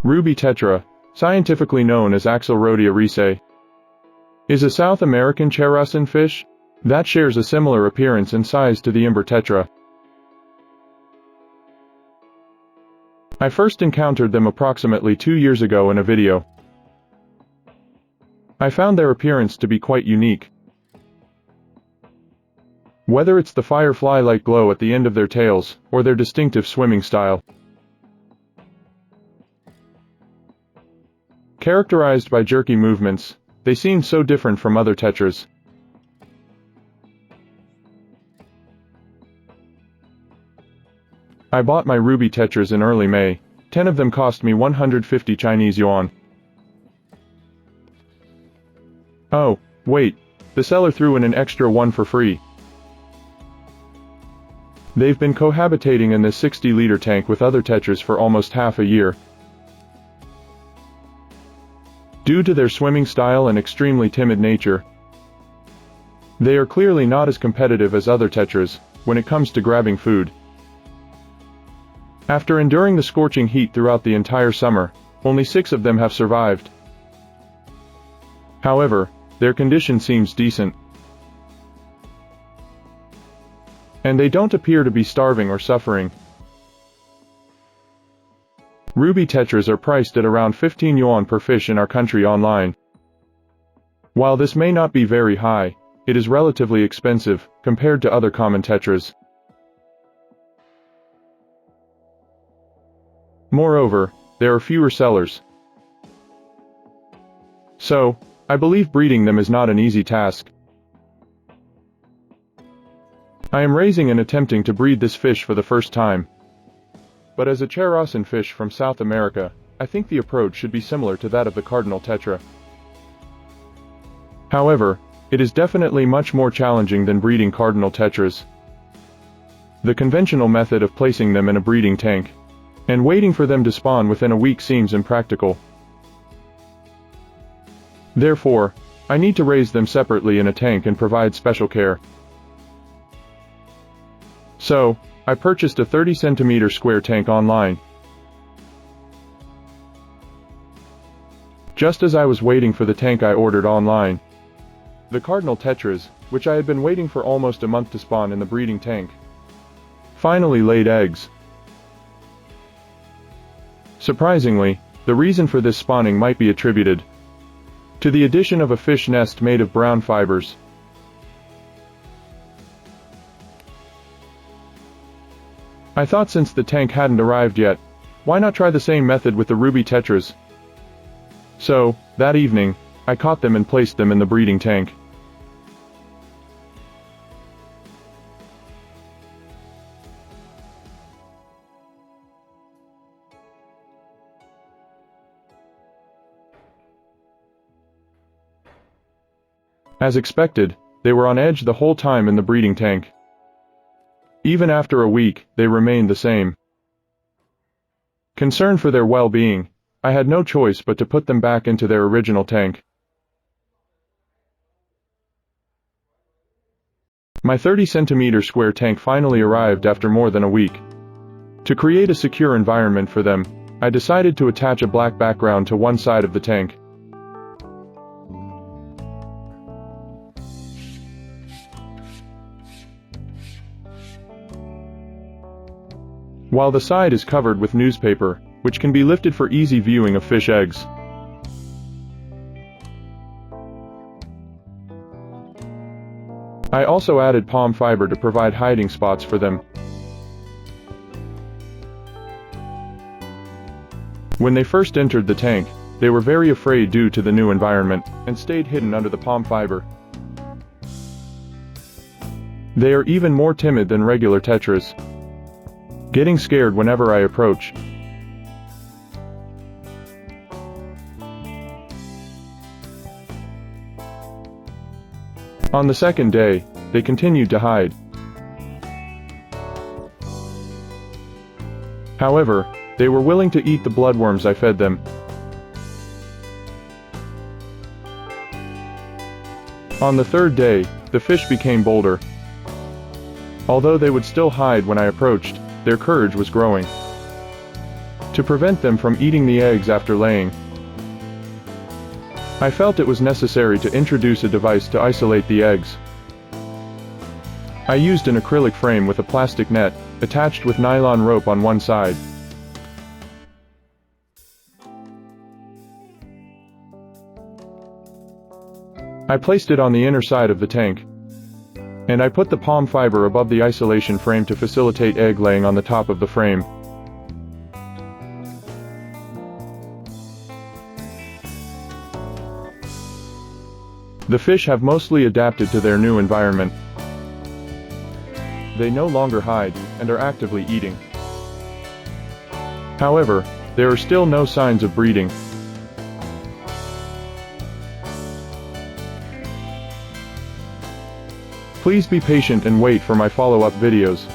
Ruby tetra, scientifically known as Axelrodia riesei, is a South American charasin fish that shares a similar appearance and size to the Imber tetra. I first encountered them approximately 2 years ago in a video. I found their appearance to be quite unique. Whether it's the firefly-like glow at the end of their tails, or their distinctive swimming style. Characterized by jerky movements, they seem so different from other tetras. I bought my ruby tetras in early May. 10 of them cost me 150 Chinese yuan. Oh, wait, the seller threw in an extra one for free. They've been cohabitating in this 60-liter tank with other tetras for almost half a year. Due to their swimming style and extremely timid nature, they are clearly not as competitive as other tetras when it comes to grabbing food. After enduring the scorching heat throughout the entire summer, only 6 of them have survived. However, their condition seems decent, and they don't appear to be starving or suffering. Ruby tetras are priced at around 15 yuan per fish in our country online. While this may not be very high, it is relatively expensive compared to other common tetras. Moreover, there are fewer sellers. So, I believe breeding them is not an easy task. I am raising and attempting to breed this fish for the first time. But as a charasin fish from South America, I think the approach should be similar to that of the cardinal tetra. However, it is definitely much more challenging than breeding cardinal tetras. The conventional method of placing them in a breeding tank and waiting for them to spawn within a week seems impractical. Therefore, I need to raise them separately in a tank and provide special care. So, I purchased a 30 centimeter square tank online. Just as I was waiting for the tank I ordered online, the cardinal tetras, which I had been waiting for almost a month to spawn in the breeding tank, finally laid eggs. Surprisingly, the reason for this spawning might be attributed to the addition of a fish nest made of brown fibers. I thought since the tank hadn't arrived yet, why not try the same method with the ruby tetras? So, that evening, I caught them and placed them in the breeding tank. As expected, they were on edge the whole time in the breeding tank. Even after a week, they remained the same. Concerned for their well-being, I had no choice but to put them back into their original tank. My 30 centimeter square tank finally arrived after more than a week. To create a secure environment for them, I decided to attach a black background to one side of the tank. While the side is covered with newspaper, which can be lifted for easy viewing of fish eggs. I also added palm fiber to provide hiding spots for them. When they first entered the tank, they were very afraid due to the new environment, and stayed hidden under the palm fiber. They are even more timid than regular tetras, getting scared whenever I approach. On the second day, they continued to hide. However, they were willing to eat the bloodworms I fed them. On the third day, the fish became bolder. Although they would still hide when I approached, their courage was growing. to prevent them from eating the eggs after laying. I felt it was necessary to introduce a device to isolate the eggs. I used an acrylic frame with a plastic net, attached with nylon rope on one side. I placed it on the inner side of the tank, and I put the palm fiber above the isolation frame to facilitate egg laying on the top of the frame. The fish have mostly adapted to their new environment. They no longer hide, and are actively eating. However, there are still no signs of breeding. Please be patient and wait for my follow-up videos.